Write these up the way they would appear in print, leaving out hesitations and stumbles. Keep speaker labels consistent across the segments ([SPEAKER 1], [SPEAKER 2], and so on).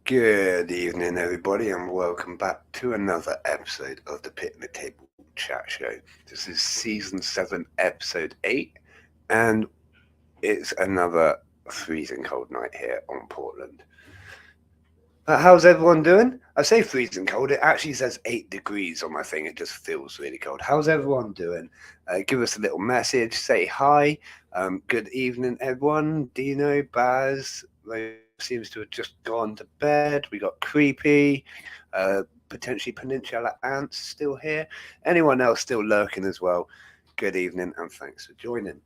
[SPEAKER 1] Good evening, everybody, and welcome back to another episode of the Picnic Table Chat Show. This is season 7, episode 8, and it's another freezing cold night here on Portland. How's everyone doing? I say freezing cold, it actually says 8 degrees on my thing, it just feels really cold. How's everyone doing? Give us a little message, say hi. Good evening, everyone. Dino, Baz, seems to have just gone to bed. We got Creepy, potentially Peninsula Ants still here. Anyone else still lurking as well? Good evening and thanks for joining.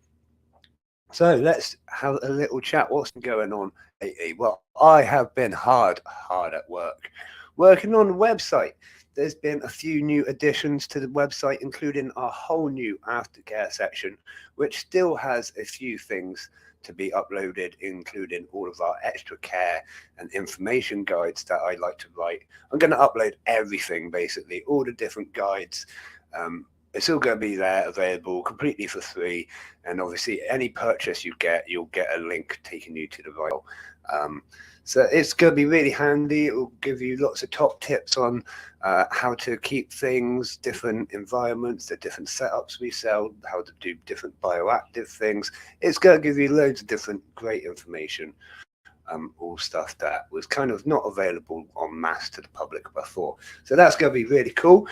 [SPEAKER 1] So let's have a little chat. What's been going on lately? Well, I have been hard at work, working on the website. There's been a few new additions to the website, including a whole new aftercare section, which still has a few things to be uploaded, including all of our extra care and information guides that I like to write. I'm going to upload everything, basically, all the different guides. It's all going to be there available completely for free, and obviously any purchase you'll get a link taking you to the right. So it's going to be really handy. It will give you lots of top tips on how to keep things, different environments, the different setups we sell, how to do different bioactive things. It's going to give you loads of different great information, all stuff that was kind of not available en masse to the public before. So that's going to be really cool.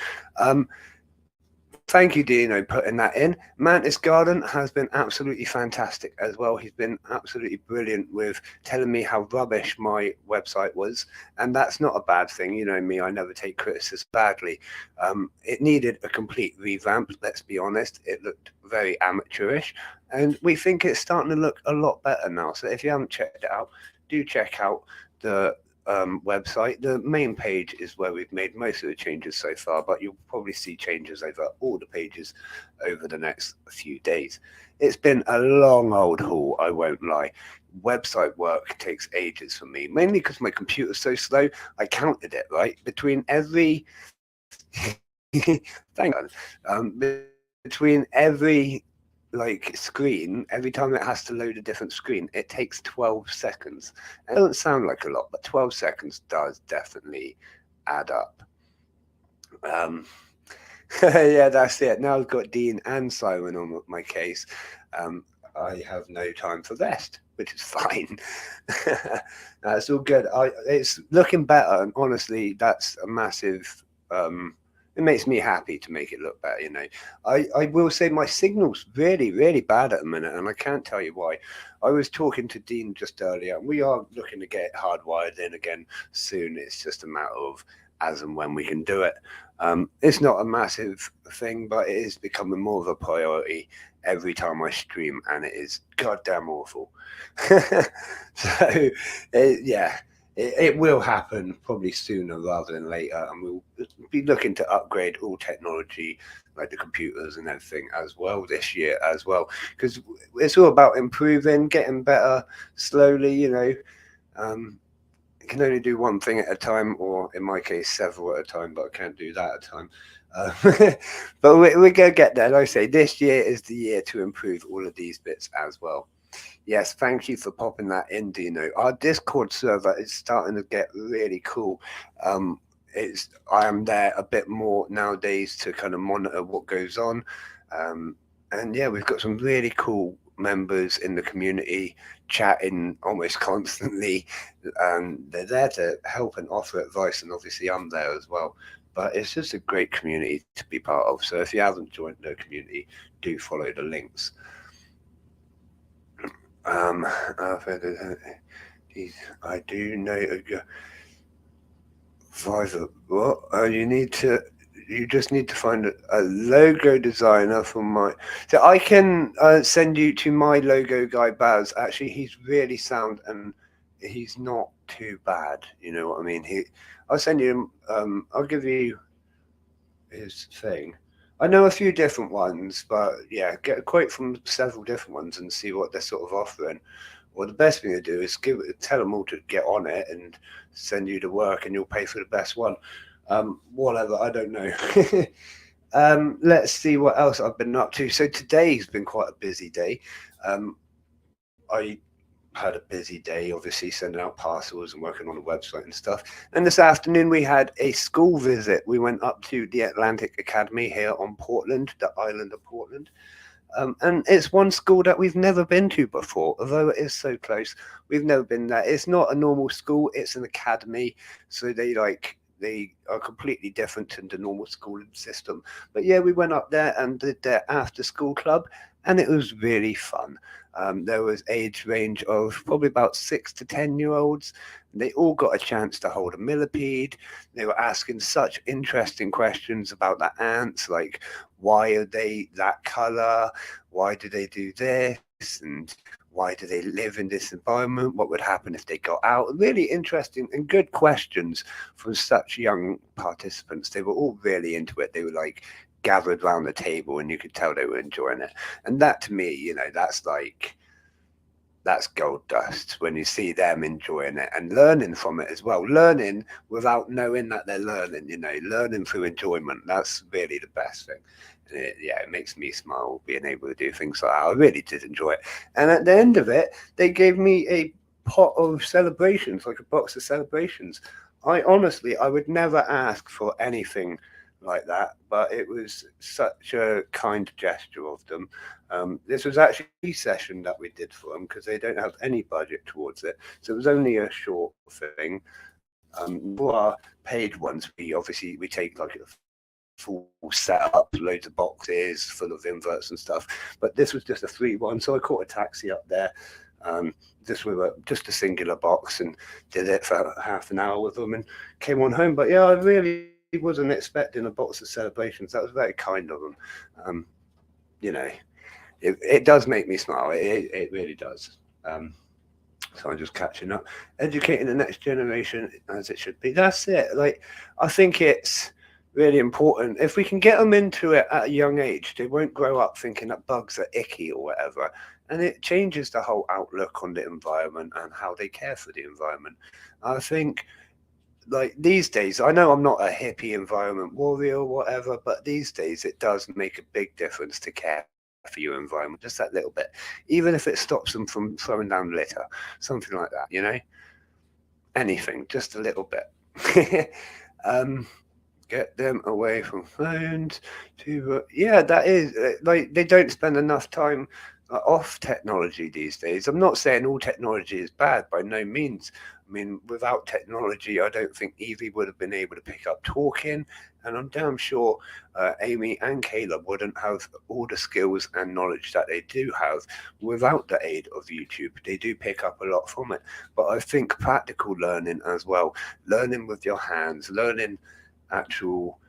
[SPEAKER 1] Thank you, Dino, putting that in. Mantis Garden has been absolutely fantastic as well. He's been absolutely brilliant with telling me how rubbish my website was, and that's not a bad thing. You know me, I never take criticism badly. It needed a complete revamp, let's be honest. It looked very amateurish, and we think it's starting to look a lot better now. So if you haven't checked it out, do check out the website. The main page is where we've made most of the changes so far, but you'll probably see changes over all the pages over the next few days. It's been a long old haul, I won't lie. Website work takes ages for me, mainly because my computer's so slow. I counted it, right? Between every thank God. Between every screen, every time it has to load a different screen, it takes 12 seconds. It doesn't sound like a lot, but 12 seconds does definitely add up. Yeah, that's it. Now I've got Dean and Simon on my case. I have no time for rest, which is fine. It's all good. It's looking better, and honestly, that's a massive. It makes me happy to make it look better. You know, I will say my signal's really bad at the minute, and I can't tell you why. I was talking to Dean just earlier, and we are looking to get it hardwired in again soon. It's just a matter of as and when we can do it. It's not a massive thing, but it is becoming more of a priority every time I stream, and it is goddamn awful. So, yeah, it will happen probably sooner rather than later, and we'll be looking to upgrade all technology, like the computers and everything, as well this year as well, because it's all about improving, getting better slowly. You know, you can only do one thing at a time, or in my case, several at a time, but I can't do that at a time. But we're going to get there. Like I say, this year is the year to improve all of these bits as well. Yes, thank you for popping that in, Dino. Our Discord server is starting to get really cool. I am there a bit more nowadays to kind of monitor what goes on. And yeah, we've got some really cool members in the community chatting almost constantly. They're there to help and offer advice, and obviously I'm there as well. But it's just a great community to be part of. So if you haven't joined the community, do follow the links. I do know Fiverr. What? You just need to find a logo designer for my. So I can send you to my logo guy Baz. Actually, he's really sound and he's not too bad. You know what I mean? I'll send you. I'll give you his thing. I know a few different ones, but yeah, get a quote from several different ones and see what they're sort of offering. Well, the best thing to do is tell them all to get on it and send you the work, and you'll pay for the best one. Whatever, I don't know. Let's see what else I've been up to. So today's been quite a busy day. I had a busy day, obviously sending out parcels and working on the website and stuff. And this afternoon we had a school visit. We went up to the Atlantic Academy here on Portland, the island of Portland. And it's one school that we've never been to before, although it is so close. We've never been there. It's not a normal school, it's an academy. So they are completely different to the normal schooling system. But yeah, we went up there and did their after school club, and it was really fun. There was age range of probably about 6 to 10-year-olds. They all got a chance to hold a millipede. They were asking such interesting questions about the ants, like why are they that color? Why do they do this? And why do they live in this environment? What would happen if they got out? Really interesting and good questions from such young participants. They were all really into it. They were like gathered around the table and you could tell they were enjoying it. And that to me, that's gold dust when you see them enjoying it and learning from it as well. Learning without knowing that they're learning, learning through enjoyment. That's really the best thing. It makes me smile being able to do things like that. I really did enjoy it. And at the end of it, they gave me a pot of celebrations, like a box of celebrations. I would never ask for anything like that, but it was such a kind gesture of them. This was actually a session that we did for them because they don't have any budget towards it, so it was only a short thing. For our paid ones, we take like a full setup, loads of boxes full of inverts and stuff, but this was just a free one, so I caught a taxi up there. Just a singular box and did it for half an hour with them and came on home. But yeah, I really wasn't expecting a box of celebrations. That was very kind of them. It does make me smile. It really does. So I'm just catching up, educating the next generation as it should be. That's it. Like, I think it's really important. If we can get them into it at a young age, they won't grow up thinking that bugs are icky or whatever. And it changes the whole outlook on the environment and how they care for the environment. I think, like, these days, I know I'm not a hippie environment warrior or whatever, but these days it does make a big difference to care for your environment, just that little bit, even if it stops them from throwing down litter, something like that, anything, just a little bit. Get them away from phones to that is like they don't spend enough time off technology these days. I'm not saying all technology is bad, by no means. I mean, without technology, I don't think Evie would have been able to pick up talking, and I'm damn sure Amy and Caleb wouldn't have all the skills and knowledge that they do have without the aid of YouTube. They do pick up a lot from it, but I think practical learning as well, learning with your hands, learning actual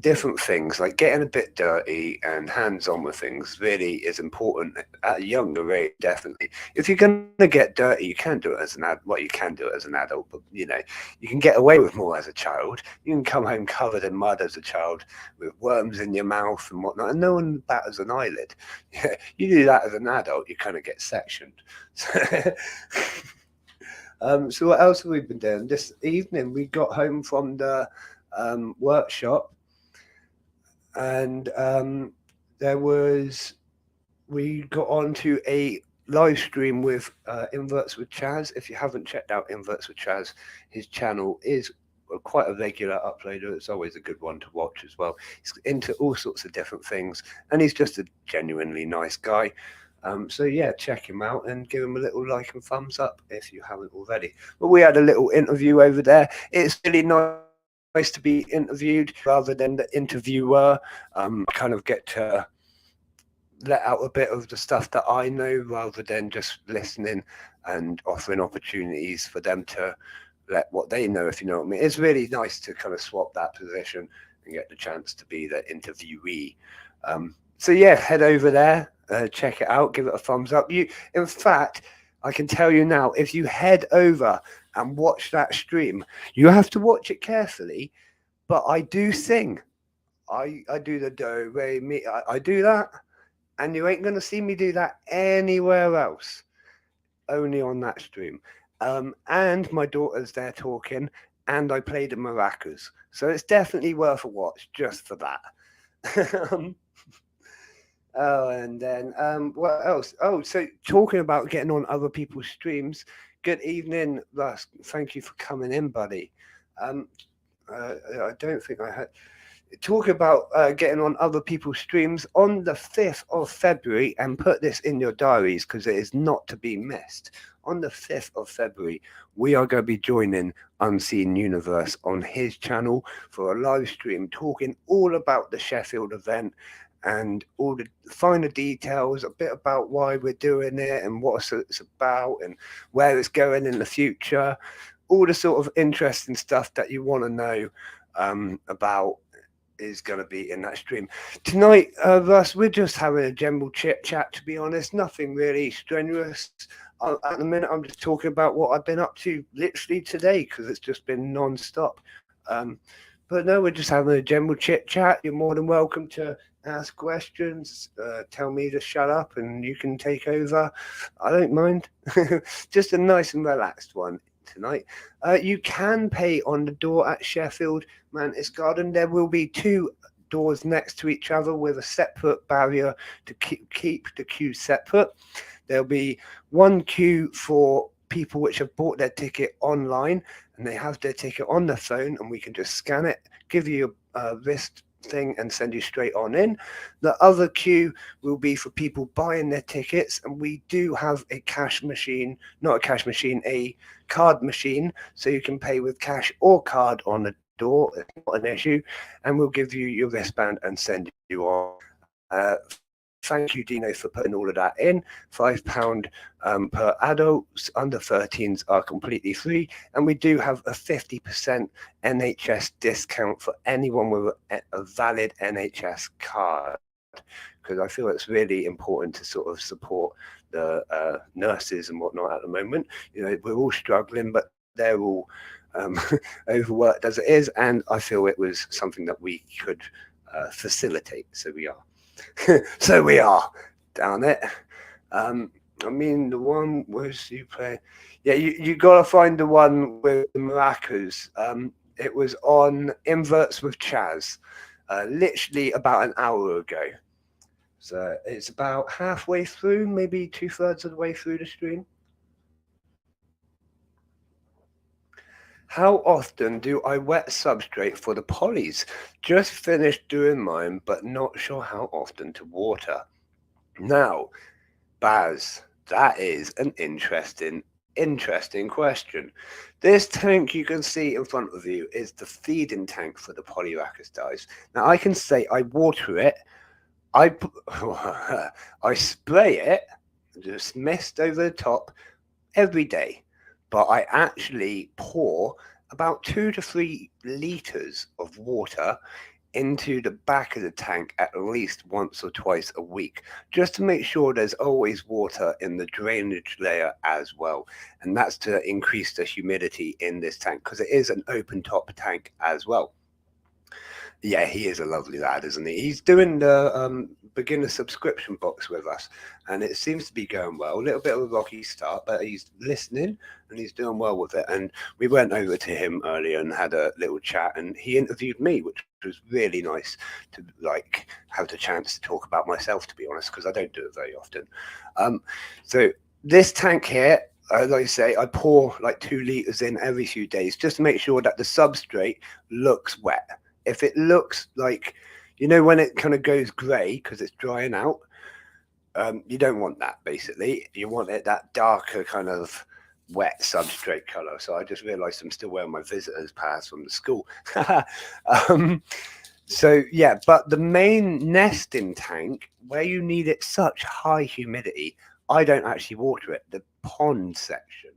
[SPEAKER 1] different things, like getting a bit dirty and hands-on with things, really is important at a younger age. Definitely, if you're going to get dirty, you can do it as an adult. Well, you can do it as an adult, but you can get away with more as a child. You can come home covered in mud as a child with worms in your mouth and whatnot, and no one batters an eyelid. You do that as an adult, you kind of get sectioned. So what else have we been doing this evening? We got home from the workshop, and we got onto a live stream with Inverts with Chaz. If you haven't checked out Inverts with Chaz, his channel is quite a regular uploader. It's always a good one to watch as well. He's into all sorts of different things, and he's just a genuinely nice guy. So yeah, check him out and give him a little like and thumbs up if you haven't already. But we had a little interview over there. It's really nice to be interviewed rather than the interviewer. Kind of get to let out a bit of the stuff that I know rather than just listening and offering opportunities for them to let what they know, if you know what I mean. It's really nice to kind of swap that position and get the chance to be the interviewee. So yeah, head over there, check it out, give it a thumbs up. In fact, I can tell you now, if you head over and watch that stream, you have to watch it carefully, but I do sing. I do the do, re, mi. I do that, and you ain't going to see me do that anywhere else, only on that stream. And my daughter's there talking, and I play the maracas. So it's definitely worth a watch just for that. Oh, and then what else? Oh, so talking about getting on other people's streams. Good evening, Russ. Thank you for coming in, buddy. Um, I don't think I had talk about getting on other people's streams on the 5th of February, and put this in your diaries because it is not to be missed. On the 5th of February, we are going to be joining Unseen Universe on his channel for a live stream talking all about the Sheffield event and all the finer details, a bit about why we're doing it and what it's about and where it's going in the future. All the sort of interesting stuff that you want to know about is going to be in that stream tonight. Russ, we're just having a general chit chat, to be honest. Nothing really strenuous. At the minute, I'm just talking about what I've been up to literally today because it's just been non-stop. But no, we're just having a general chit chat. You're more than welcome to ask questions, tell me to shut up, and you can take over. I don't mind. Just a nice and relaxed one tonight. You can pay on the door at Sheffield Mantis Garden. There will be two doors next to each other with a separate barrier to keep the queues separate. There'll be one queue for people which have bought their ticket online and they have their ticket on their phone, and we can just scan it, give you a wrist thing, and send you straight on in. The other queue will be for people buying their tickets, and we do have a cash machine, not a cash machine, a card machine, so you can pay with cash or card on the door. It's not an issue, and we'll give you your wristband and send you on. Thank you, Dino, for putting all of that in. £5 per adults. Under 13s are completely free. And we do have a 50% NHS discount for anyone with a valid NHS card, because I feel it's really important to sort of support the nurses and whatnot at the moment. You know, we're all struggling, but they're all overworked as it is. And I feel it was something that we could facilitate. So we are. So we are down it. I mean, the one was you play. Yeah, you got to find the one with the maracas. It was on Inverts with Chaz, literally about an hour ago. So it's about halfway through, maybe 2/3 of the way through the stream. How often do I wet substrate for the polys? Just finished doing mine, but not sure how often to water. Now, Baz, that is an interesting question. This tank you can see in front of you is the feeding tank for the Polyrhacus dies. Now, I can say I water it, I spray it, just mist over the top every day, but I actually pour about 2 to 3 liters of water into the back of the tank at least once or twice a week, just to make sure there's always water in the drainage layer as well. And that's to increase the humidity in this tank, because it is an open top tank as well. Yeah, he is a lovely lad, isn't he? He's doing the beginner subscription box with us, and it seems to be going well. A little bit of a rocky start, but he's listening and he's doing well with it. And we went over to him earlier and had a little chat, and he interviewed me, which was really nice to like have the chance to talk about myself, to be honest, because I don't do it very often. So this tank here, like I say, I pour like 2 liters in every few days just to make sure that the substrate looks wet. If it looks like, you know, when it kind of goes grey because it's drying out, you don't want that, basically. You want it that darker kind of wet substrate colour. So I just realised I'm still wearing my visitor's pass from the school. So, yeah, but the main nesting tank, where you need it such high humidity, I don't actually water it, the pond section.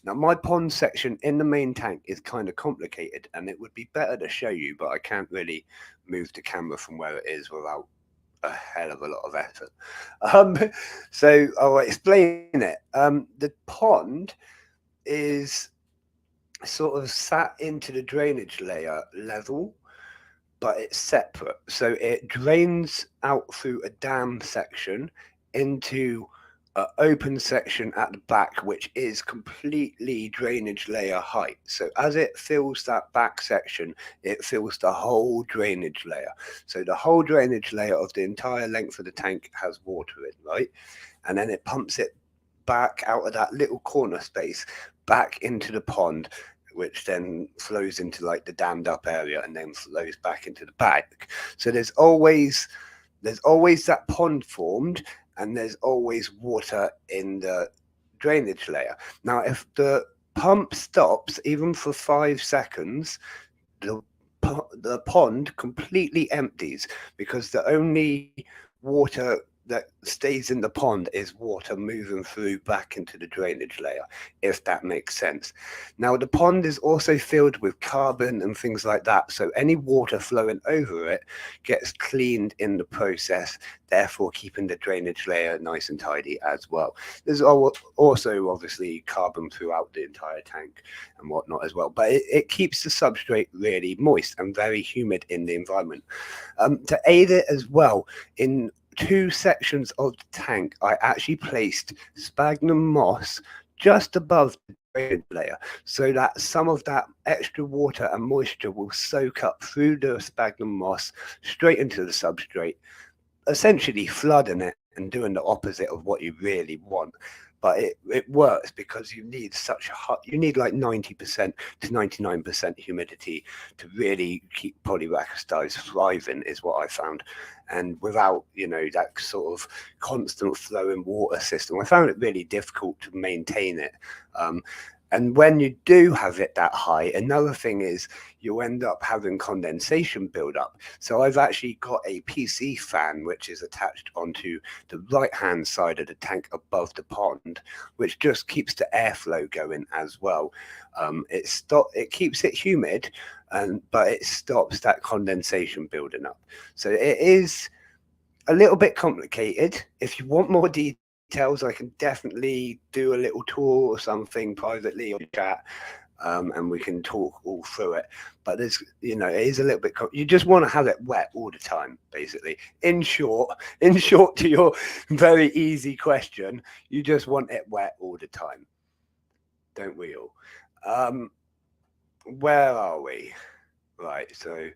[SPEAKER 1] Now, my pond section in the main tank is kind of complicated, and it would be better to show you, but I can't really move the camera from where it is without a hell of a lot of effort. So I'll explain it. The pond is sort of sat into the drainage layer level, but it's separate. So it drains out through a dam section into an open section at the back, which is completely drainage layer height. So as it fills that back section, it fills the whole drainage layer. So the whole drainage layer of the entire length of the tank has water in, right? And then it pumps it back out of that little corner space back into the pond, which then flows into like the dammed up area and then flows back into the back. So there's always that pond formed, and there's always water in the drainage layer. Now, if the pump stops even for 5 seconds, the pond completely empties, because the only water that stays in the pond is water moving through back into the drainage layer, if that makes sense. Now, the pond is also filled with carbon and things like that, so any water flowing over it gets cleaned in the process, therefore keeping the drainage layer nice and tidy as well. There's also obviously carbon throughout the entire tank and whatnot as well, but it keeps the substrate really moist and very humid in the environment. To aid it as well, in 2 sections of the tank, I actually placed sphagnum moss just above the drainage layer, so that some of that extra water and moisture will soak up through the sphagnum moss straight into the substrate, essentially flooding it and doing the opposite of what you really want. But it works because you need you need like 90% to 99% humidity to really keep Polyrhacus dives thriving, is what I found. And without, that sort of constant flowing water system, I found it really difficult to maintain it. And when you do have it that high, another thing is you end up having condensation build up. So I've actually got a PC fan, which is attached onto the right-hand side of the tank above the pond, which just keeps the airflow going as well. It keeps it humid, but it stops that condensation building up. So it is a little bit complicated. If you want more details, I can definitely do a little tour or something privately on chat, and we can talk all through it. But there's, it is a little bit. You just want to have it wet all the time, basically. In short, to your very easy question, you just want it wet all the time, don't we all? Where are we? Right. So,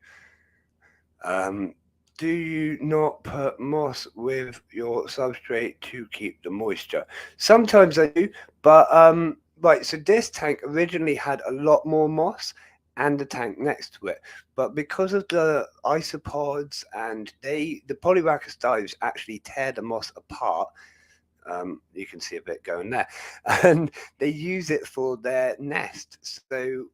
[SPEAKER 1] do you not put moss with your substrate to keep the moisture? Sometimes I do, but right, so this tank originally had a lot more moss and the tank next to it, but because of the isopods and the Polyrhacus dives actually tear the moss apart. You can see a bit going there, and they use it for their nest. So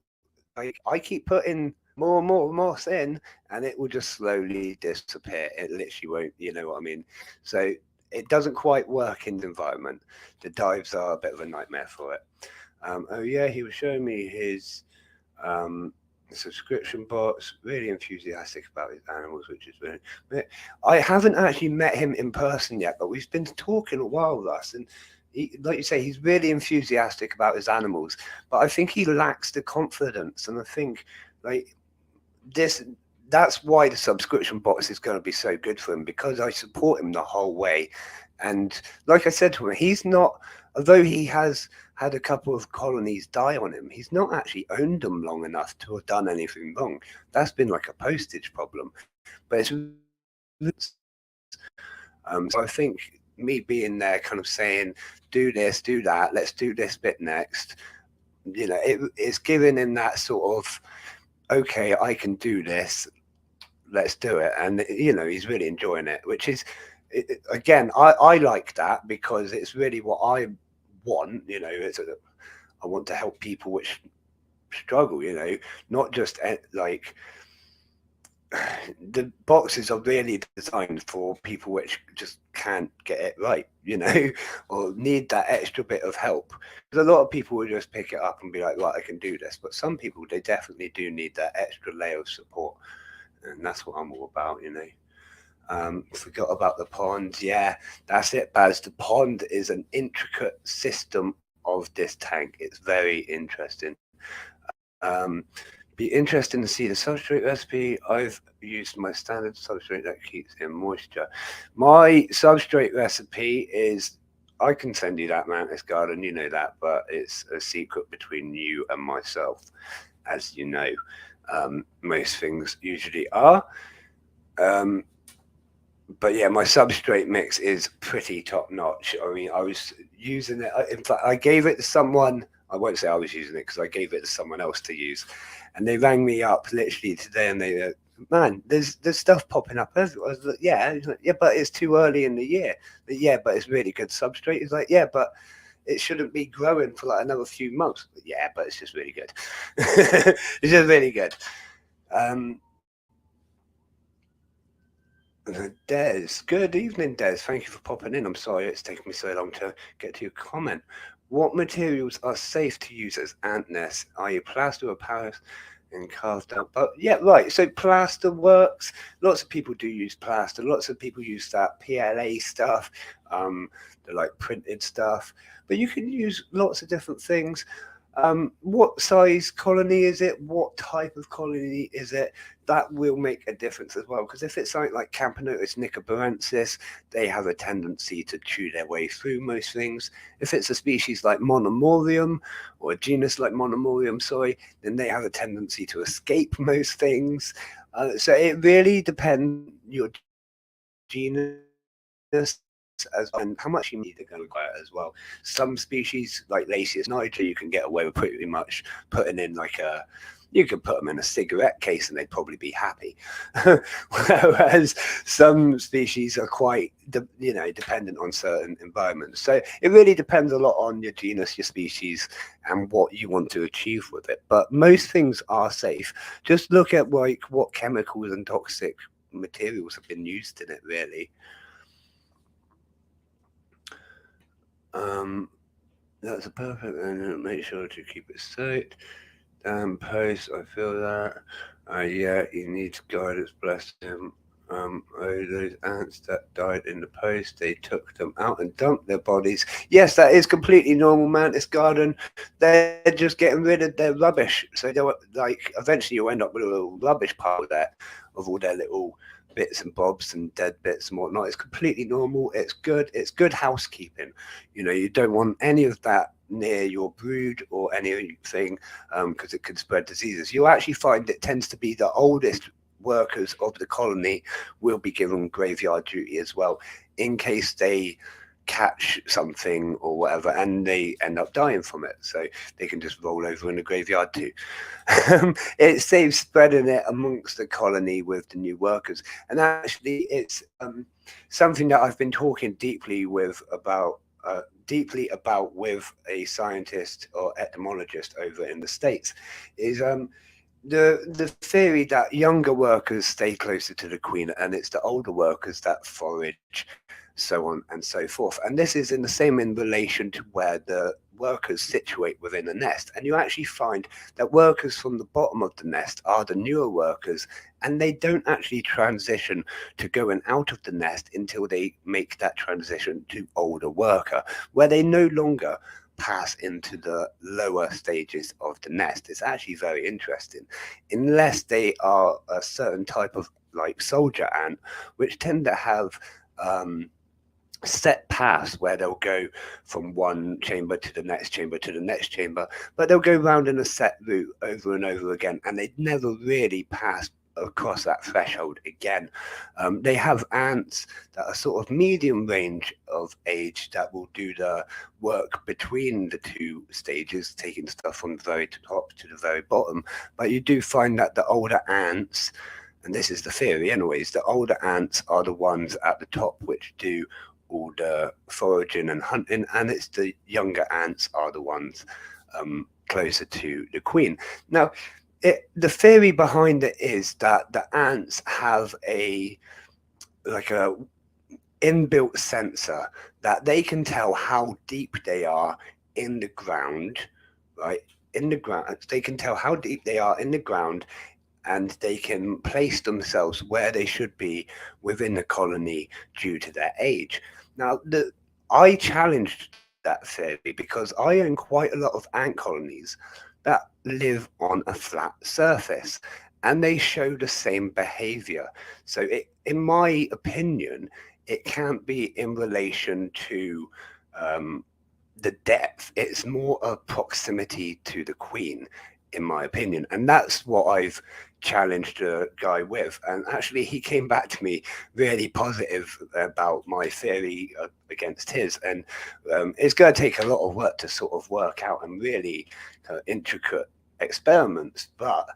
[SPEAKER 1] I keep putting more and more moss in, and it will just slowly disappear. It literally won't, you know what I mean? So it doesn't quite work in the environment. The dives are a bit of a nightmare for it. Oh yeah, he was showing me his subscription box. Really enthusiastic about his animals, which is very. I haven't actually met him in person yet, but we've been talking a while, Russ, and like you say, he's really enthusiastic about his animals, but I think he lacks the confidence. And I think that's why the subscription box is going to be so good for him, because I support him the whole way. And like I said to him, he's not, although he has had a couple of colonies die on him, he's not actually owned them long enough to have done anything wrong. That's been like a postage problem. But so I think me being there kind of saying, do this, do that, let's do this bit next, it's giving him that sort of, okay, I can do this, let's do it. And he's really enjoying it, which is, again, I like that, because it's really what I want. I want to help people which struggle, not just the boxes are really designed for people which just can't get it right, or need that extra bit of help. Because a lot of people will just pick it up and be like, right, I can do this. But some people, they definitely do need that extra layer of support. And that's what I'm all about, Forgot about the pond. Yeah, that's it, Baz. The pond is an intricate system of this tank. It's very interesting. Be interesting to see the substrate recipe. I've used my standard substrate that keeps in moisture. My substrate recipe is I can send you that Mantis Garden, you know that, but it's a secret between you and myself, as you know. Most things usually are. But yeah, my substrate mix is pretty top notch. I mean, I was using it. In fact, I gave it to someone. I won't say I was using it because I gave it to someone else to use, and they rang me up literally today, and they, man, there's stuff popping up everywhere. I was like, yeah, like, yeah, but it's too early in the year. But yeah, but it's really good substrate. He's like, yeah, but it shouldn't be growing for like another few months. But yeah, but it's just really good. It's just really good. Um, Des, good evening, Des. Thank you for popping in. I'm sorry it's taken me so long to get to your comment. What materials are safe to use as ant nests? Are you plaster or Paris and carved out? But yeah, right. So plaster works. Lots of people do use plaster. Lots of people use that PLA stuff, the like printed stuff. But you can use lots of different things. What size colony is it? What type of colony is it? That will make a difference as well. Because if it's something like Camponotus nicobarensis, they have a tendency to chew their way through most things. If it's a species like Monomorium, or a genus like Monomorium, sorry, then they have a tendency to escape most things. So it really depends your genus as well, and how much you need to go as well. Some species like Lasius niger, you can get away with pretty much putting in like a, you could put them in a cigarette case and they'd probably be happy. Whereas some species are quite, dependent on certain environments. So it really depends a lot on your genus, your species, and what you want to achieve with it. But most things are safe. Just look at like what chemicals and toxic materials have been used in it, really. That's a perfect, and make sure to keep it straight. Post, I feel that. Yeah, you need guidance, bless him. Those ants that died in the post, they took them out and dumped their bodies. Yes, that is completely normal, Mantis Garden. They're just getting rid of their rubbish. So they were like, eventually you'll end up with a little rubbish pile there of all their little bits and bobs and dead bits and whatnot. It's completely normal. It's good. It's good housekeeping. You don't want any of that near your brood or anything, because it could spread diseases. You'll actually find it tends to be the oldest workers of the colony will be given graveyard duty as well, in case they catch something or whatever and they end up dying from it, so they can just roll over in the graveyard too. It saves spreading it amongst the colony with the new workers, and actually it's something that I've been talking deeply about with a scientist or entomologist over in the States, is the theory that younger workers stay closer to the queen and it's the older workers that forage, so on and so forth. And this is in the same in relation to where the workers situate within the nest. And you actually find that workers from the bottom of the nest are the newer workers, and they don't actually transition to going out of the nest until they make that transition to older worker, where they no longer pass into the lower stages of the nest. It's actually very interesting, unless they are a certain type of like soldier ant, which tend to have set paths where they'll go from one chamber to the next chamber to the next chamber, but they'll go round in a set route over and over again, and they never really pass across that threshold again. They have ants that are sort of medium range of age that will do the work between the two stages, taking stuff from the very top to the very bottom. But you do find that the older ants, and this is the theory anyways, the older ants are the ones at the top which do all the foraging and hunting, and it's the younger ants are the ones closer to the queen. Now, the theory behind it is that the ants have a inbuilt sensor that they can tell how deep they are in the ground, right? In the ground, they can tell how deep they are in the ground, and they can place themselves where they should be within the colony due to their age. Now, I challenged that theory because I own quite a lot of ant colonies that live on a flat surface, and they show the same behavior. So, in my opinion, it can't be in relation to the depth. It's more a proximity to the Queen, in my opinion, and that's what I've challenged a guy with. And actually, he came back to me really positive about my theory against his. And it's going to take a lot of work to sort of work out and really intricate experiments, but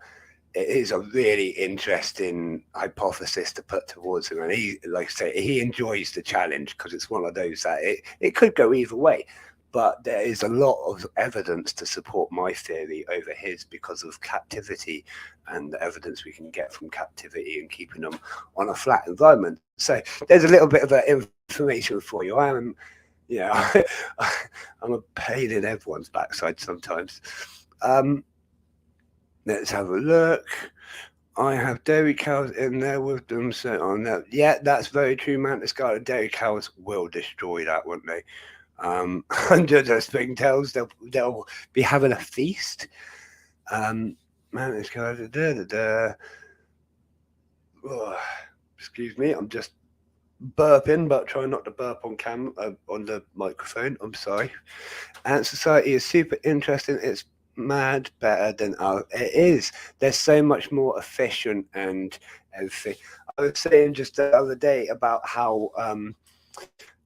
[SPEAKER 1] it is a really interesting hypothesis to put towards him. And he, like I say, he enjoys the challenge because it's one of those that it could go either way. But there is a lot of evidence to support my theory over his because of captivity and the evidence we can get from captivity and keeping them on a flat environment. So there's a little bit of information for you. I am, I'm a pain in everyone's backside sometimes. Let's have a look. I have dairy cows in there with them. So on that, yeah, that's very true, Mantis Garden. Dairy cows will destroy that, won't they? Under the springtails, they'll be having a feast. Mantis Garden. Oh, excuse me, I'm just burping, but try not to burp on on the microphone. I'm sorry. Ant Society is super interesting. It's mad better than ours. It is. They're so much more efficient and everything. I was saying just the other day about how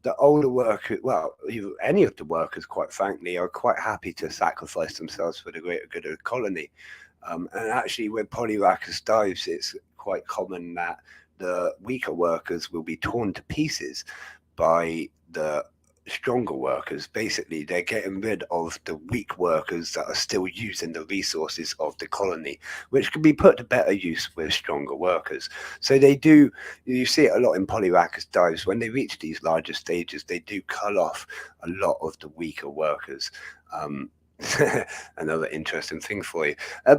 [SPEAKER 1] the older workers, well, any of the workers, quite frankly, are quite happy to sacrifice themselves for the greater good of the colony. And actually, with Polyrhacus dives, it's quite common that the weaker workers will be torn to pieces by the stronger workers. Basically, they're getting rid of the weak workers that are still using the resources of the colony, which can be put to better use with stronger workers. So they do, you see it a lot in Polyrhacus dives. When they reach these larger stages, they do cull off a lot of the weaker workers. Another interesting thing for you.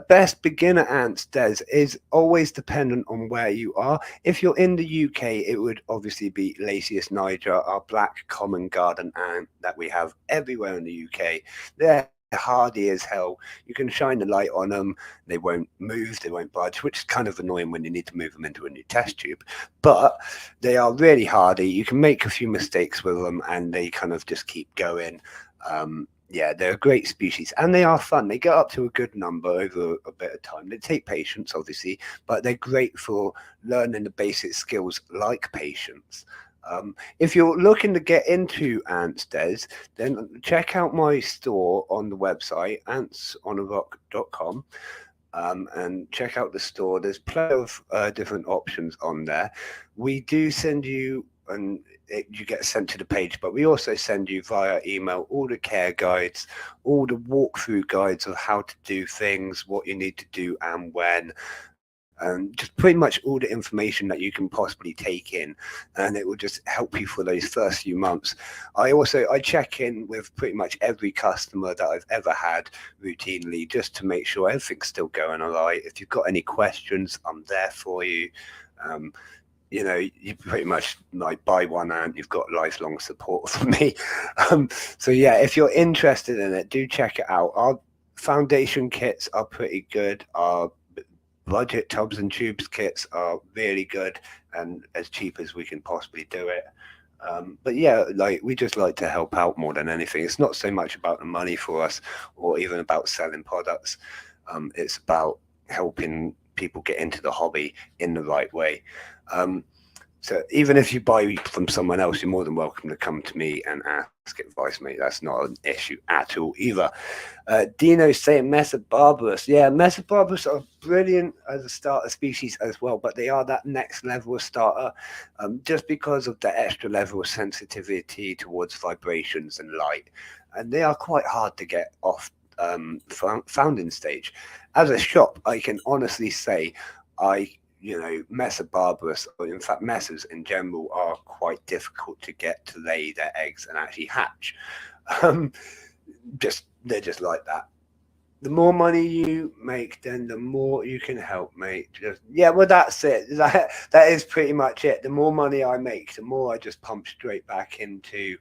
[SPEAKER 1] Best beginner ants, Des, is always dependent on where you are. If you're in the UK, it would obviously be Lasius niger, our black common garden ant that we have everywhere in the UK. They're hardy as hell. You can shine the light on them. They won't move, they won't budge, which is kind of annoying when you need to move them into a new test tube. But they are really hardy. You can make a few mistakes with them and they kind of just keep going. Yeah, they're a great species and they are fun. They get up to a good number over a bit of time. They take patience, obviously, but they're great for learning the basic skills like patience. If you're looking to get into ants, Des, then check out my store on the website, antsonarock.com. And check out the store. There's plenty of different options on there. We do send you, and you get sent to the page, but we also send you via email all the care guides, all the walkthrough guides of how to do things, what you need to do and when, and just pretty much all the information that you can possibly take in, and it will just help you for those first few months. I check in with pretty much every customer that I've ever had routinely just to make sure everything's still going all right. If you've got any questions, I'm there for you. You pretty much like buy one ant, you've got lifelong support from me. So yeah, if you're interested in it, do check it out. Our foundation kits are pretty good. Our budget tubs and tubes kits are really good and as cheap as we can possibly do it. But yeah, like we just like to help out more than anything. It's not so much about the money for us or even about selling products. It's about helping people get into the hobby in the right way. So even if you buy from someone else, you're more than welcome to come to me and ask advice, mate. That's not an issue at all either. Dino's saying Mesobarbarus. Yeah, Mesobarbarus are brilliant as a starter species as well, but they are that next level of starter just because of the extra level of sensitivity towards vibrations and light. And they are quite hard to get off founding stage. As a shop, I can honestly say Mesobarbarus, or in fact Messes in general, are quite difficult to get to lay their eggs and actually hatch. They're just like that. The more money you make, then the more you can help, mate. Well, that's it. That is pretty much it. The more money I make, the more I just pump straight back into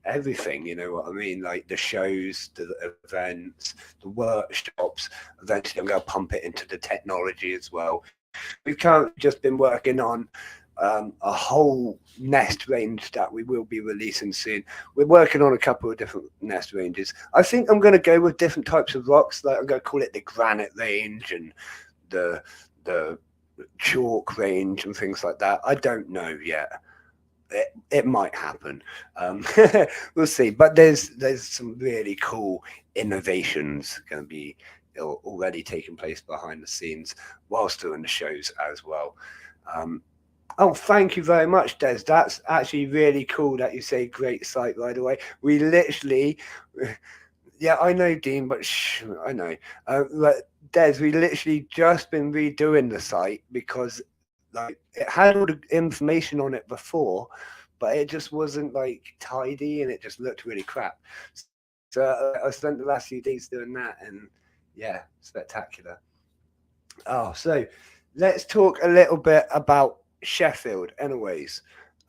[SPEAKER 1] everything, you know what I mean? Like the shows, the events, the workshops. Eventually I'm going to pump it into the technology as well. We've currently just been working on a whole nest range that we will be releasing soon. We're working on a couple of different nest ranges. I think I'm going to go with different types of rocks. Like I'm going to call it the granite range and the chalk range and things like that. I don't know yet. It might happen. We'll see. But there's some really cool innovations going to be already taking place behind the scenes whilst doing the shows as well. Oh, thank you very much, Des. That's actually really cool that you say great site right away. We literally, yeah, I know, Dean, but I know. Like, Des, we literally just been redoing the site because like it had all the information on it before, but it just wasn't like tidy and it just looked really crap. So I spent the last few days doing that, and yeah, spectacular. Oh, so let's talk a little bit about Sheffield, anyways.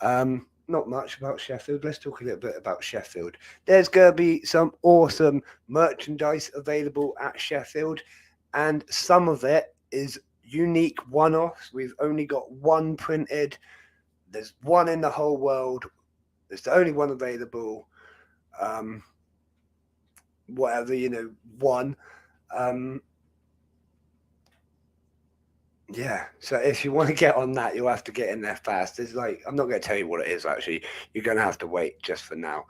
[SPEAKER 1] Not much about Sheffield. Let's talk a little bit about Sheffield. There's going to be some awesome merchandise available at Sheffield, and some of it is unique one offs. We've only got one printed, there's one in the whole world, it's the only one available. Um, Whatever, one. Um, Yeah, so if you want to get on that, you'll have to get in there fast. There's like I'm not going to tell you what it is actually. You're going to have to wait just for now.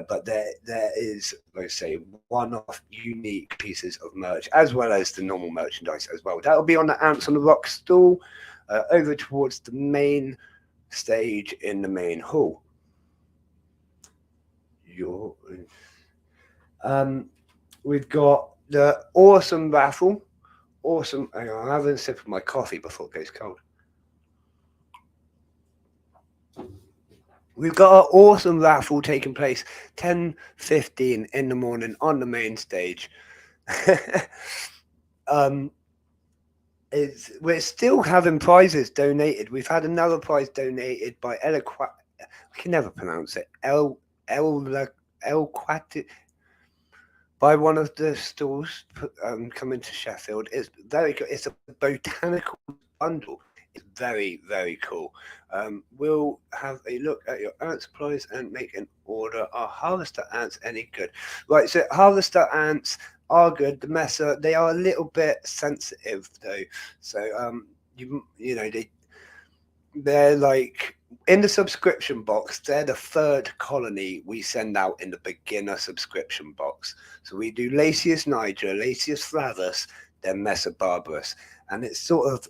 [SPEAKER 1] But there is, like I say, one-off unique pieces of merch as well as the normal merchandise as well. That'll be on the Ants on the Rock stall over towards the main stage in the main hall. Your, um, we've got the awesome raffle. Awesome. Hang on, I'm having a sip of my coffee before it goes cold. We've got an awesome raffle taking place 10:15 in the morning on the main stage. um, we're still having prizes donated. We've had another prize donated by Eloquat. I can never pronounce it. Elquat by one of the stalls coming to Sheffield. It's very good. It's a botanical bundle. It's very, very cool. We'll have a look at your ant supplies and make an order. Are harvester ants any good? Right, so harvester ants are good. The Messer, they are a little bit sensitive though. So you know they're like in the subscription box, they're the third colony we send out in the beginner subscription box. So we do Lasius niger, Lasius flavus, then Mesobarbarus, and it's sort of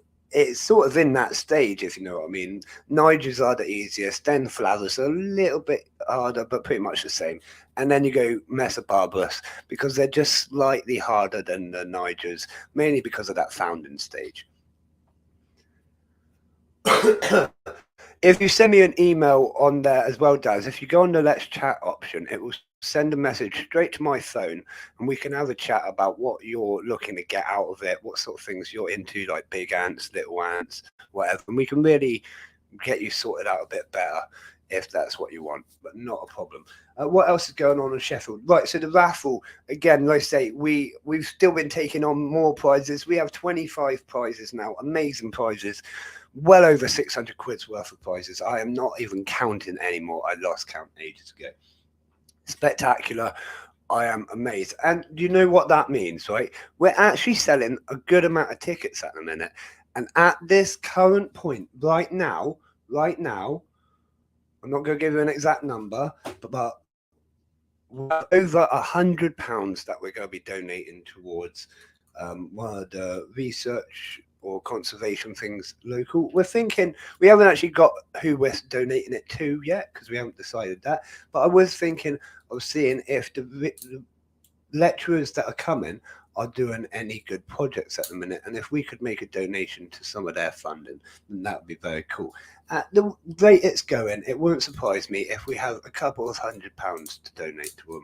[SPEAKER 1] in that stage, if you know what I mean. Nigers are the easiest, then flavus are a little bit harder, but pretty much the same. And then you go Mesobarbarus because they're just slightly harder than the Nigers, mainly because of that founding stage. If you send me an email on there as well, Daz, if you go on the Let's Chat option, it will send a message straight to my phone and we can have a chat about what you're looking to get out of it, what sort of things you're into, like big ants, little ants, whatever. And we can really get you sorted out a bit better if that's what you want, but not a problem. What else is going on in Sheffield? Right, so the raffle, again, like I say, we've still been taking on more prizes. We have 25 prizes now, amazing prizes, well over 600 quid's worth of prizes. I am not even counting anymore. I lost count ages ago. Spectacular. I am amazed. And you know what that means, right? We're actually selling a good amount of tickets at the minute. And at this current point, right now, I'm not going to give you an exact number, but over £100 that we're going to be donating towards one of the research or conservation things local. We're thinking we haven't actually got who we're donating it to yet because we haven't decided that. But I was thinking of seeing if the lecturers that are coming are doing any good projects at the minute, and if we could make a donation to some of their funding, then that would be very cool. At the rate it's going, it won't surprise me if we have a couple of £100 to donate to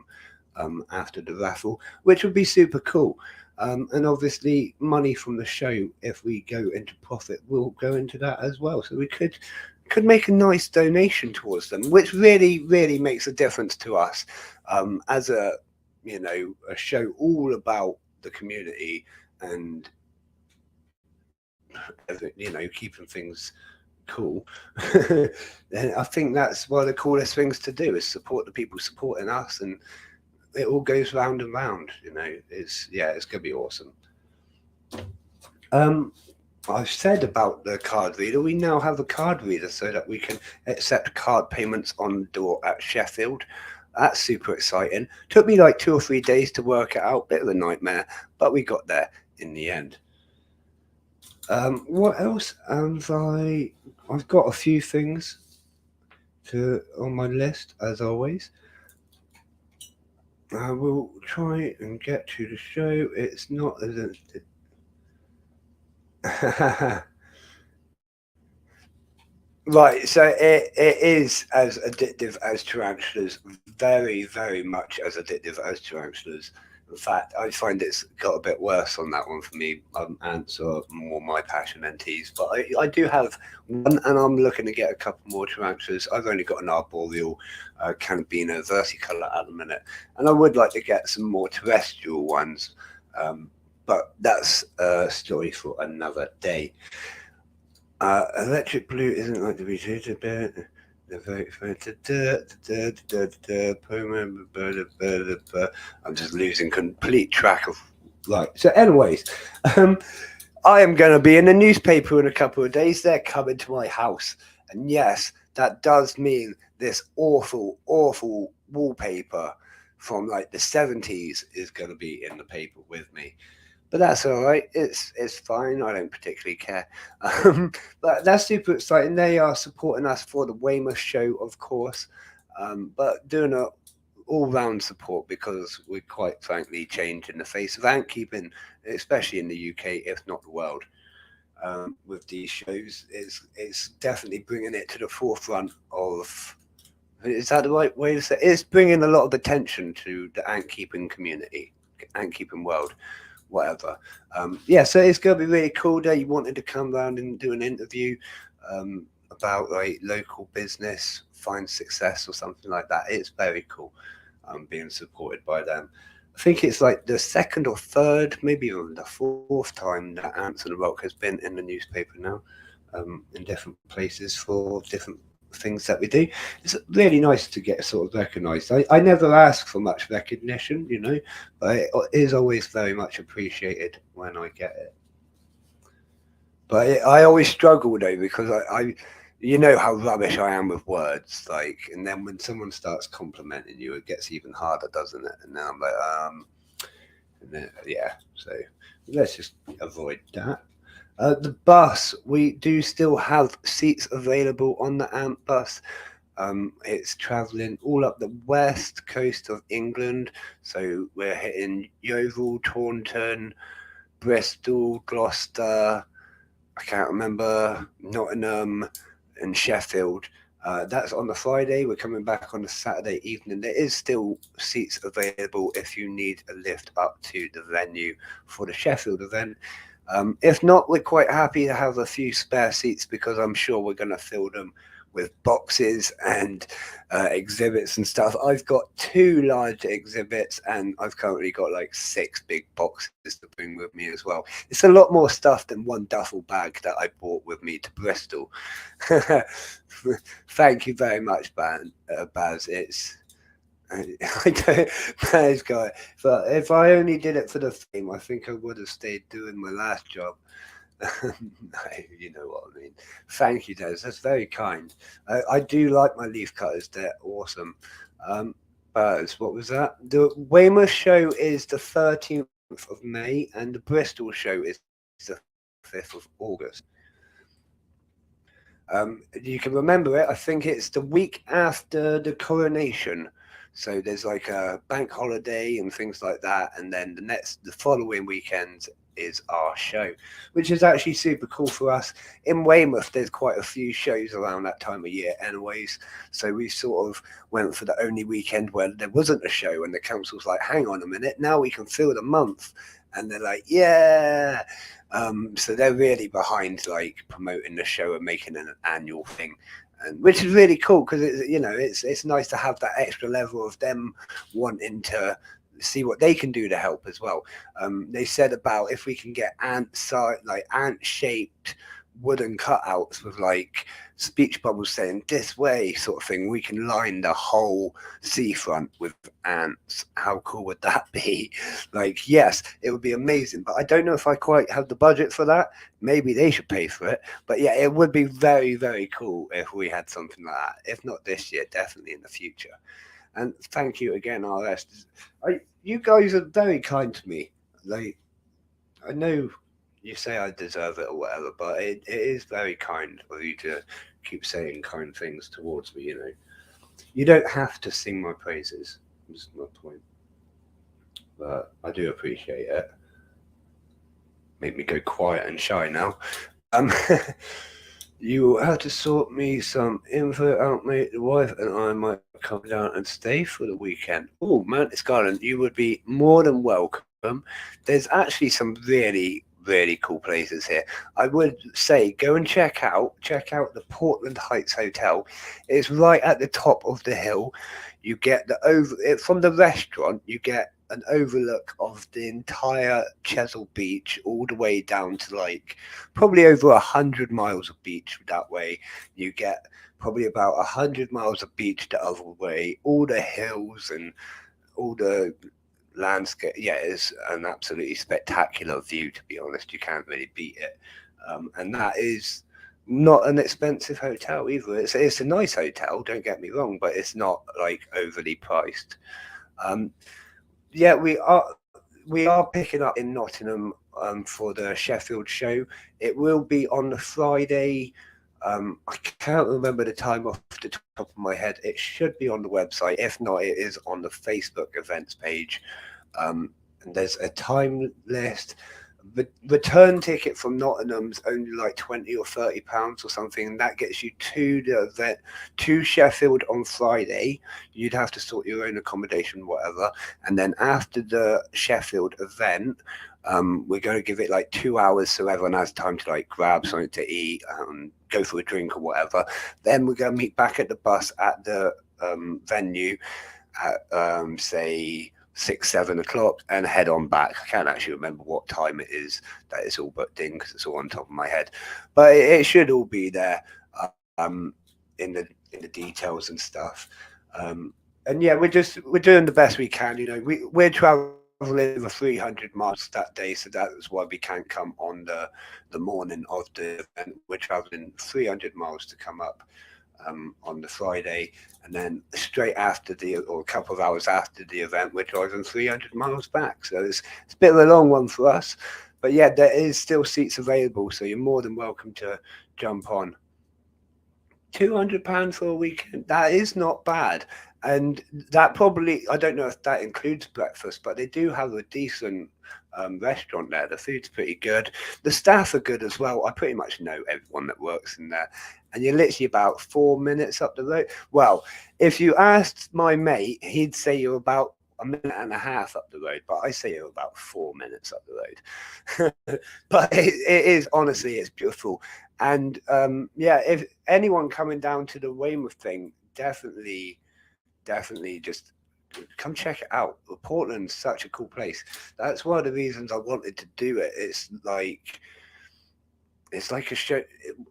[SPEAKER 1] them after the raffle, which would be super cool. And obviously, money from the show, if we go into profit, will go into that as well. So we could make a nice donation towards them, which really, really makes a difference to us as a show all about the community and keeping things cool, then I think that's one of the coolest things to do is support the people supporting us, and it all goes round and round. It's gonna be awesome. Um, I've said about the card reader. We now have a card reader so that we can accept card payments on the door at Sheffield. That's super exciting. Took me like 2 or 3 days to work it out. Bit of a nightmare, but we got there in the end. What else have I've got a few things on my list as always. I will try and get to the show. It's not as right, so it is as addictive as tarantulas, very, very much as addictive as tarantulas. In fact, I find it's got a bit worse on that one for me. Ants are more my passion than teas, but I do have one, and I'm looking to get a couple more tarantulas. I've only got an arboreal Campina versicolor at the minute, and I would like to get some more terrestrial ones, but that's a story for another day. Electric Blue isn't like to be treated bit. I'm just losing complete track of. Right. So, anyways, um, I am going to be in the newspaper in a couple of days. They're coming to my house, and yes, that does mean this awful, awful wallpaper from like the 70s is going to be in the paper with me. But that's all right. It's fine. I don't particularly care. But that's super exciting. They are supporting us for the Weymouth show, of course, but doing a all-round support because we're quite frankly changing the face of ant keeping, especially in the UK, if not the world. With these shows, it's definitely bringing it to the forefront of. Is that the right way to say it? It's bringing a lot of attention to the ant keeping community, ant keeping world, whatever. Yeah, so it's going to be really cool. They wanted to come round and do an interview about like local business, find success or something like that. It's very cool being supported by them. I think it's like the second or third, maybe even the fourth time that Ants on the Rock has been in the newspaper now, in different places for different things that we do. It's really nice to get sort of recognised. I never ask for much recognition, but it is always very much appreciated when I get it. But I always struggle though because you know how rubbish I am with words, like, and then when someone starts complimenting you, it gets even harder, doesn't it? And then I'm like, and then, yeah. So let's just avoid that. The bus, we do still have seats available on the AMP bus. It's travelling all up the west coast of England. So we're hitting Yeovil, Taunton, Bristol, Gloucester, I can't remember, Nottingham, and Sheffield. That's on the Friday. We're coming back on the Saturday evening. There is still seats available if you need a lift up to the venue for the Sheffield event. If not, we're quite happy to have a few spare seats because I'm sure we're going to fill them with boxes and exhibits and stuff. I've got 2 large exhibits and I've currently got like 6 big boxes to bring with me as well. It's a lot more stuff than one duffel bag that I brought with me to Bristol. Thank you very much, Baz. I don't. Baz got it. But if I only did it for the fame, I think I would have stayed doing my last job. You know what I mean. Thank you, Des. That's very kind. I do like my leaf cutters. They're awesome. Buzz, what was that? The Weymouth show is the 13th of May, and the Bristol show is the 5th of August. You can remember it. I think it's the week after the coronation. So there's like a bank holiday and things like that, and then the following weekend is our show, which is actually super cool for us. In Weymouth, there's quite a few shows around that time of year, anyways. So we sort of went for the only weekend where there wasn't a show, and the council's like, "Hang on a minute, now we can fill the month," and they're like, "Yeah." So they're really behind like promoting the show and making it an annual thing. And which is really cool because it's nice to have that extra level of them wanting to see what they can do to help as well. They said about if we can get ant shaped wooden cutouts with like speech bubbles saying "this way" sort of thing. We can line the whole seafront with ants. How cool would that be? Like, yes, it would be amazing, but I don't know if I quite have the budget for that. Maybe they should pay for it. But yeah, it would be very, very cool if we had something like that. If not this year, definitely in the future. And thank you again, RS. You guys are very kind to me. Like, I know you say I deserve it or whatever, but it is very kind of you to keep saying kind things towards me. You don't have to sing my praises. That's my point. But I do appreciate it. Make me go quiet and shy now. Um, you will have to sort me some info out, mate. The wife and I might come down and stay for the weekend. Oh, Mountain Garden, you would be more than welcome. There's actually some really, really cool places here. I would say go and check out the Portland Heights Hotel. It's right at the top of the hill. You get from the restaurant. You get an overlook of the entire Chesil Beach, all the way down to like probably over 100 miles of beach that way. You get probably about 100 miles of beach the other way. All the hills and all the landscape. Yeah, it's an absolutely spectacular view, to be honest. You can't really beat it. And that is not an expensive hotel either. It's a nice hotel, don't get me wrong, but it's not like overly priced. Um, yeah, we are picking up in Nottingham for the Sheffield show. It will be on the Friday. I can't remember the time off the top of my head. It should be on the website. If not, it is on the Facebook events page. And there's a time list. The return ticket from Nottingham's only like £20 or £30 or something, and that gets you to the event, to Sheffield on Friday. You'd have to sort your own accommodation, whatever, and then after the Sheffield event, we're going to give it like 2 hours so everyone has time to like grab something to eat, go for a drink or whatever. Then we're going to meet back at the bus at the venue at say 6-7 o'clock and head on back. I can't actually remember what time it is that it's all booked in because it's all on top of my head, but it should all be there um, in the details and stuff. And yeah, we're doing the best we can. We're traveling over 300 miles that day, so that's why we can't come on the morning of the event. We're traveling 300 miles to come up on the Friday, and then straight after or a couple of hours after the event, we're driving 300 miles back. So it's a bit of a long one for us, but yeah, there is still seats available, so you're more than welcome to jump on. £200 for a weekend, that is not bad. And that probably, I don't know if that includes breakfast, but they do have a decent restaurant there. The food's pretty good. The staff are good as well. I pretty much know everyone that works in there. And you're literally about 4 minutes up the road. Well, if you asked my mate, he'd say you're about a minute and a half up the road, but I say you're about 4 minutes up the road. But it is, honestly, it's beautiful. And yeah, if anyone coming down to the Weymouth thing, definitely just come check it out. Portland's such a cool place. That's one of the reasons I wanted to do it. It's like a show.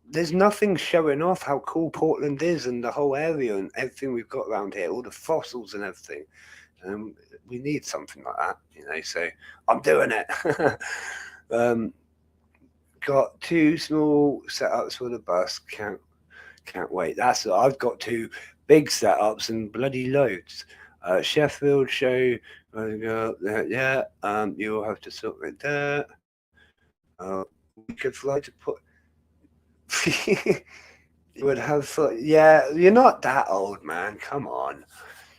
[SPEAKER 1] There's nothing showing off how cool Portland is and the whole area and everything we've got around here, all the fossils and everything. We need something like that, so I'm doing it. Got 2 small setups for the bus. Can't wait. I've got 2 big setups and bloody loads. Sheffield show. Yeah. You'll have to sort it there. We could fly to put. You would have fun. Yeah, you're not that old, man. Come on.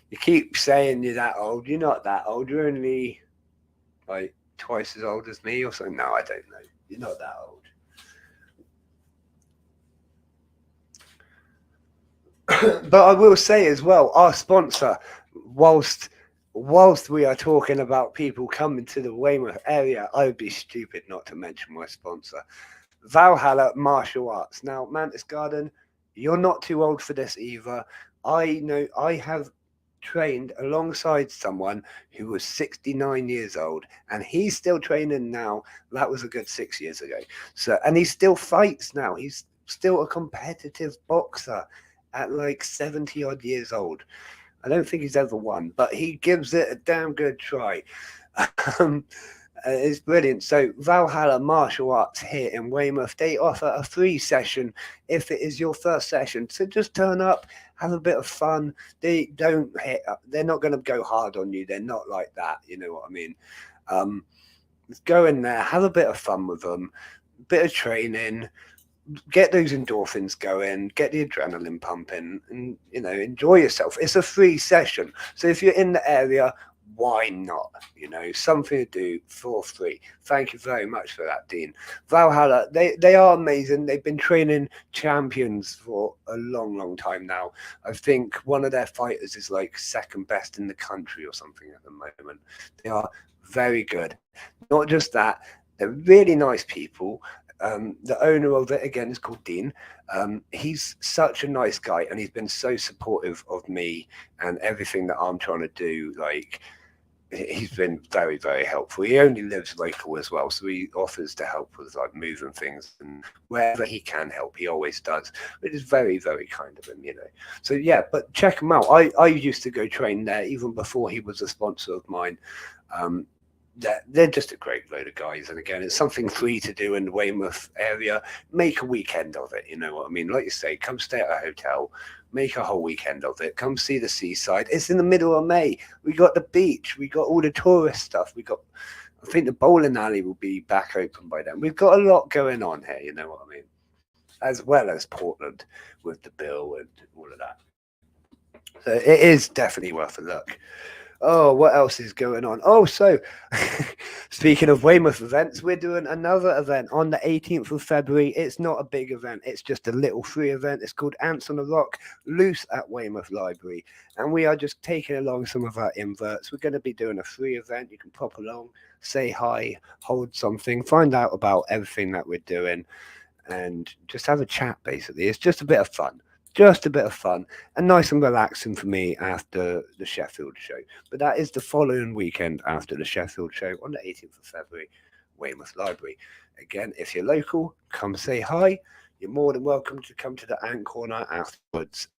[SPEAKER 1] You keep saying you're that old. You're not that old. You're only like twice as old as me or something. No, I don't know. You're not that old. But I will say as well, our sponsor, whilst we are talking about people coming to the Weymouth area, I would be stupid not to mention my sponsor, Valhalla Martial Arts. Now, Mantis Garden, you're not too old for this either. I know I have trained alongside someone who was 69 years old, and he's still training now. That was a good 6 years ago. So, and he still fights now. He's still a competitive boxer at like 70 odd years old. I don't think he's ever won, but he gives it a damn good try. Um, it's brilliant. So Valhalla Martial Arts here in Weymouth, they offer a free session if it is your first session. So just turn up, have a bit of fun. They don't hit. They're not going to go hard on you. They're not like that. You know what I mean? Um, go in there, have a bit of fun with them, bit of training, get those endorphins going, get the adrenaline pumping, and enjoy yourself. It's a free session, so if you're in the area, why not? Something to do for free. Thank you very much for that, Dean. Valhalla, they are amazing. They've been training champions for a long time now. I think one of their fighters is like second best in the country or something at the moment. They are very good. Not just that, they're really nice people. The owner of it, again, is called Dean. He's such a nice guy, and he's been so supportive of me and everything that I'm trying to do. Like, he's been very helpful. He only lives local as well, so he offers to help with like moving things, and wherever he can help, he always does. It is very kind of him. So yeah, but check him out. I used to go train there even before he was a sponsor of mine. They're just a great load of guys, and again, it's something free to do in the Weymouth area. Make a weekend of it, you know what I mean? Like you say, come stay at a hotel, make a whole weekend of it. Come see the seaside. It's in the middle of May. We got the beach, we got all the tourist stuff, I think the bowling alley will be back open by then. We've got a lot going on here, you know what I mean? As well as Portland with the bill and all of that. So it is definitely worth a look. Oh, what else is going on? Oh, so speaking of Weymouth events, we're doing another event on the 18th of February. It's not a big event. It's just a little free event. It's called Ants on the Rock, loose at Weymouth Library. And we are just taking along some of our inverts. We're going to be doing a free event. You can pop along, say hi, hold something, find out about everything that we're doing, and just have a chat, basically. It's just a bit of fun. Just a bit of fun and nice and relaxing for me after the Sheffield show. But that is the following weekend after the Sheffield show on the 18th of February, Weymouth Library. Again, if you're local, come say hi. You're more than welcome to come to the Ant Corner afterwards.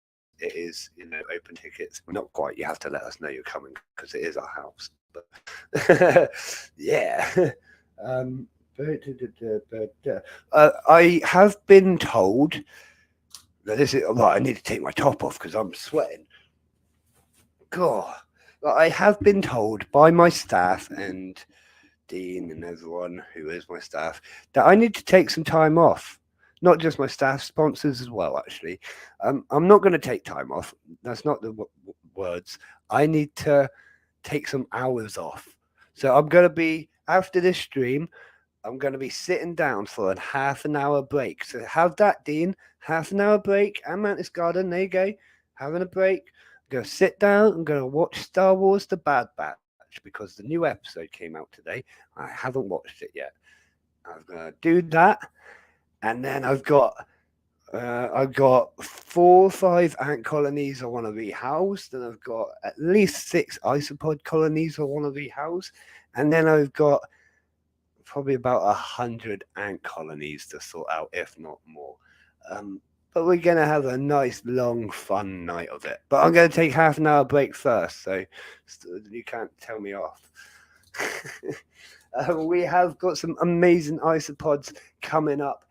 [SPEAKER 1] It is, open tickets. Not quite. You have to let us know you're coming because it is our house. But yeah. I have been told. Now this is right. I need to take my top off because I'm sweating. God, I have been told by my staff and Dean and everyone who is my staff that I need to take some time off. Not just my staff, sponsors as well. Actually, I'm not going to take time off. That's not the words. I need to take some hours off. So I'm going to be after this stream. I'm going to be sitting down for a half an hour break. So have that, Dean. Half an hour break at Mantis Garden. There you go. Having a break. I'm going to sit down. I'm going to watch Star Wars The Bad Batch because the new episode came out today. I haven't watched it yet. I'm going to do that. And then I've got 4 or 5 ant colonies I want to rehouse. Then I've got at least 6 isopod colonies I want to rehouse. And then I've got probably about 100 ant colonies to sort out, if not more. But we're going to have a nice, long, fun night of it. But I'm going to take half an hour break first, so you can't tell me off. We have got some amazing isopods coming up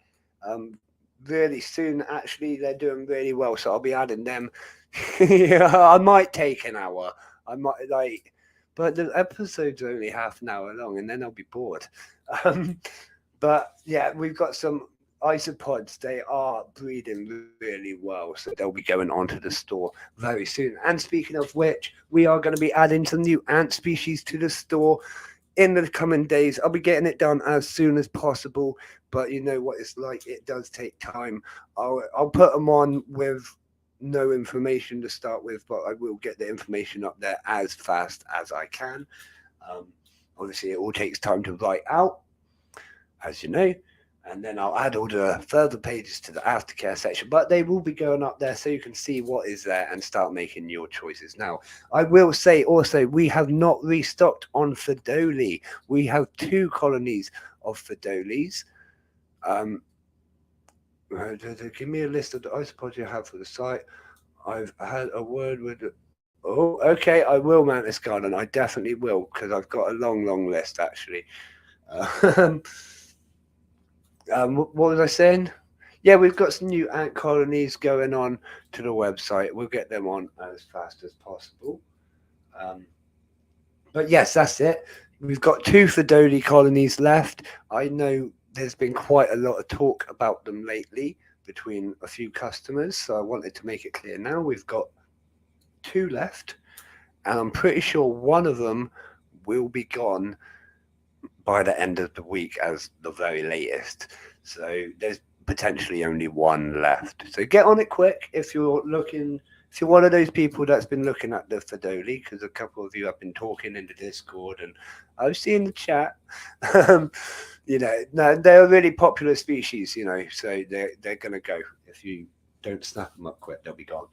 [SPEAKER 1] really soon. Actually, they're doing really well, so I'll be adding them. I might take an hour. I might but the episode's only half an hour long, and then I'll be bored. But yeah, we've got some isopods. They are breeding really well, so they'll be going onto the store very soon. And speaking of which, we are going to be adding some new ant species to the store in the coming days. I'll be getting it done as soon as possible, but you know what it's like. It does take time. I'll put them on with no information to start with, but I will get the information up there as fast as I can. Obviously, it all takes time to write out, as you know. and then I'll add all the further pages to the aftercare section, but they will be going up there so you can see what is there and start making your choices. Now, I will say also, we have not restocked on Fedoli. We have 2 colonies of Fedolis. Give me a list of the isopods you have for the site. I've had a word with. Oh, okay, I will, Mantis Garden. I definitely will, because I've got a long list, actually. What was I saying? Yeah, we've got some new ant colonies going on to the website. We'll get them on as fast as possible. But yes, that's it. We've got 2 Fedoli colonies left. I know there's been quite a lot of talk about them lately between a few customers, so I wanted to make it clear now. We've got 2 left, and I'm pretty sure one of them will be gone by the end of the week as the very latest. So there's potentially only 1 left. So get on it quick if you're looking. If you're one of those people that's been looking at the Fedoli, because a couple of you have been talking in the Discord and I've seen the chat. You know, no, they're a really popular species, you know, so they're going to go. If you don't snap them up quick, they'll be gone.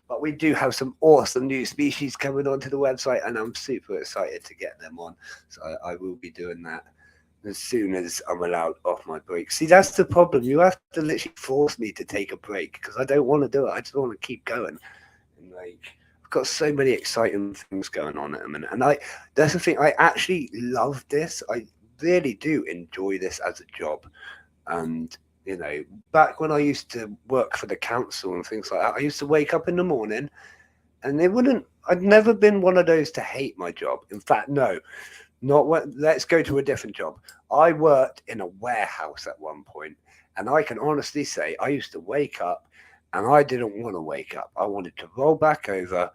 [SPEAKER 1] But we do have some awesome new species coming onto the website, and I'm super excited to get them on. So I will be doing that as soon as I'm allowed off my break. See, that's the problem. You have to literally force me to take a break because I don't want to do it. I just want to keep going. And like, I've got so many exciting things going on at the minute. And that's the thing. I actually love this. I really do enjoy this as a job. And you know, back when I used to work for the council and things like that, I used to wake up in the morning and I'd never been one of those to hate my job. In fact, no, not what, let's go to a different job. I worked in a warehouse at one point, and I can honestly say I used to wake up and I didn't want to wake up. I wanted to roll back over,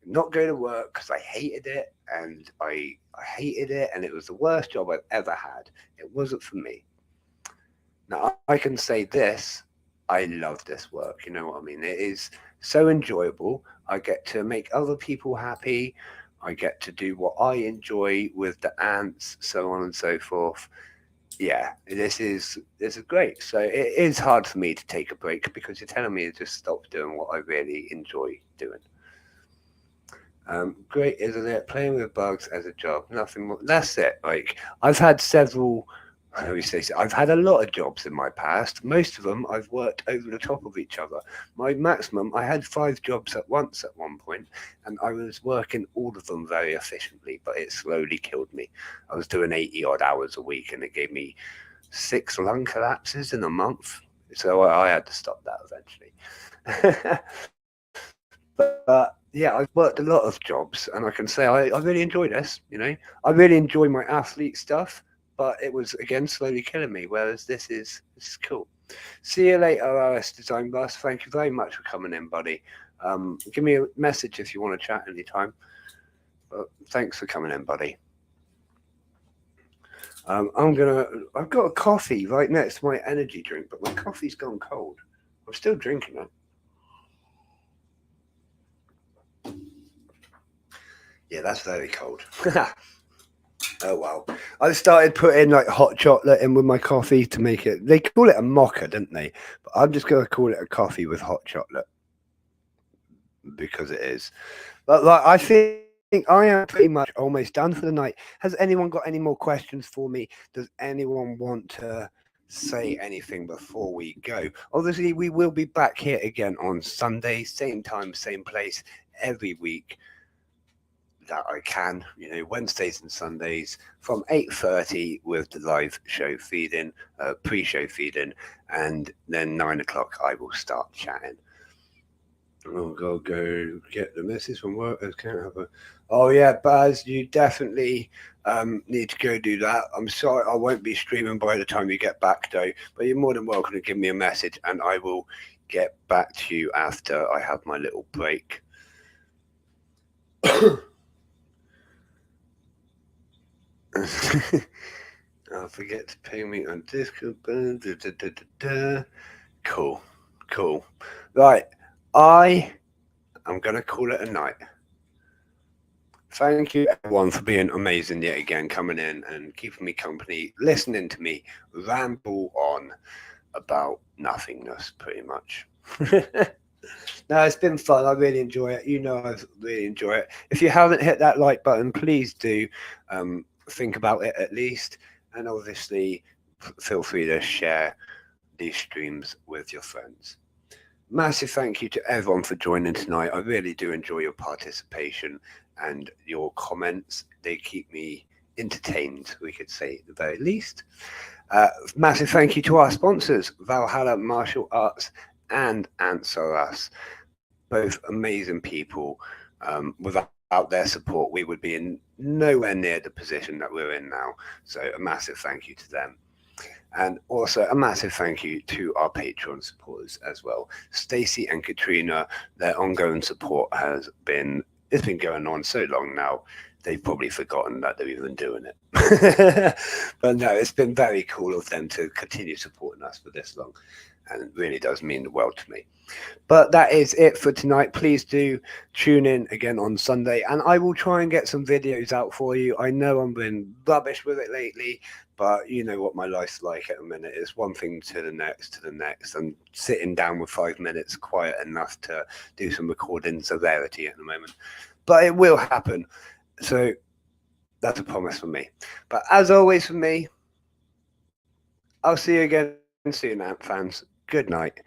[SPEAKER 1] not go to work because I hated it, and I hated it, and it was the worst job I've ever had. It wasn't for me. Now, I can say this, I love this work. You know what I mean? It is so enjoyable. I get to make other people happy. I get to do what I enjoy with the ants, so on and so forth. Yeah, this is great. So it is hard for me to take a break because you're telling me to just stop doing what I really enjoy doing. Great, isn't it? Playing with bugs as a job, nothing more. That's it. Like I've had several. I always say I've had a lot of jobs in my past. Most of them I've worked over the top of each other. My maximum, I had 5 jobs at once at one point, and I was working all of them very efficiently, but it slowly killed me. I was doing 80 odd hours a week, and it gave me 6 lung collapses in a month. So I had to stop that eventually. But yeah, I've worked a lot of jobs, and I can say I really enjoy this. You know, I really enjoy my athlete stuff, but it was again slowly killing me. Whereas this is cool. See you later, RS Design Bus. Thank you very much for coming in, buddy. Give me a message if you want to chat anytime. But thanks for coming in, buddy. I've got a coffee right next to my energy drink, but my coffee's gone cold. I'm still drinking it. Yeah, that's very cold. Oh wow! I started putting like hot chocolate in with my coffee to make it. They call it a mocha, don't they? But I'm just gonna call it a coffee with hot chocolate because it is. But like, I think I am pretty much almost done for the night. Has anyone got any more questions for me? Does anyone want to say anything before we go? Obviously, we will be back here again on Sunday, same time, same place, every week that I can, you know, Wednesdays and Sundays from 8:30 with the live show feeding, pre-show feeding, and then 9 o'clock I will start chatting. I'll go get the message from work. I can't have a. Oh yeah, Baz, you definitely need to go do that. I'm sorry, I won't be streaming by the time you get back though. But you're more than welcome to give me a message, and I will get back to you after I have my little break. I'll forget to pay me on Discord. Cool. Right, I'm gonna call it a night. Thank you, everyone, for being amazing yet again, coming in and keeping me company, listening to me ramble on about nothingness, pretty much. No, it's been fun. I really enjoy it. I really enjoy it. If you haven't hit that like button, please do think about it at least. And obviously, feel free to share these streams with your friends. Massive thank you to everyone for joining tonight. I really do enjoy your participation and your comments. They keep me entertained, we could say at the very least. Massive thank you to our sponsors, Valhalla Martial Arts and Answer Us, both amazing people. Without their support, we would be in nowhere near the position that we're in now. So a massive thank you to them. And also a massive thank you to our Patreon supporters as well. Stacey and Katrina, their ongoing support it's been going on so long now, they've probably forgotten that they're even doing it. But no, it's been very cool of them to continue supporting us for this long. And it really does mean the world to me. But that is it for tonight. Please do tune in again on Sunday, and I will try and get some videos out for you. I know I've been rubbish with it lately, but you know what my life's like at the minute. It's one thing to the next, I'm sitting down with 5 minutes quiet enough to do some recordings of rarity at the moment. But it will happen. So that's a promise from me. But as always from me, I'll see you again soon, Ant fans. Good night.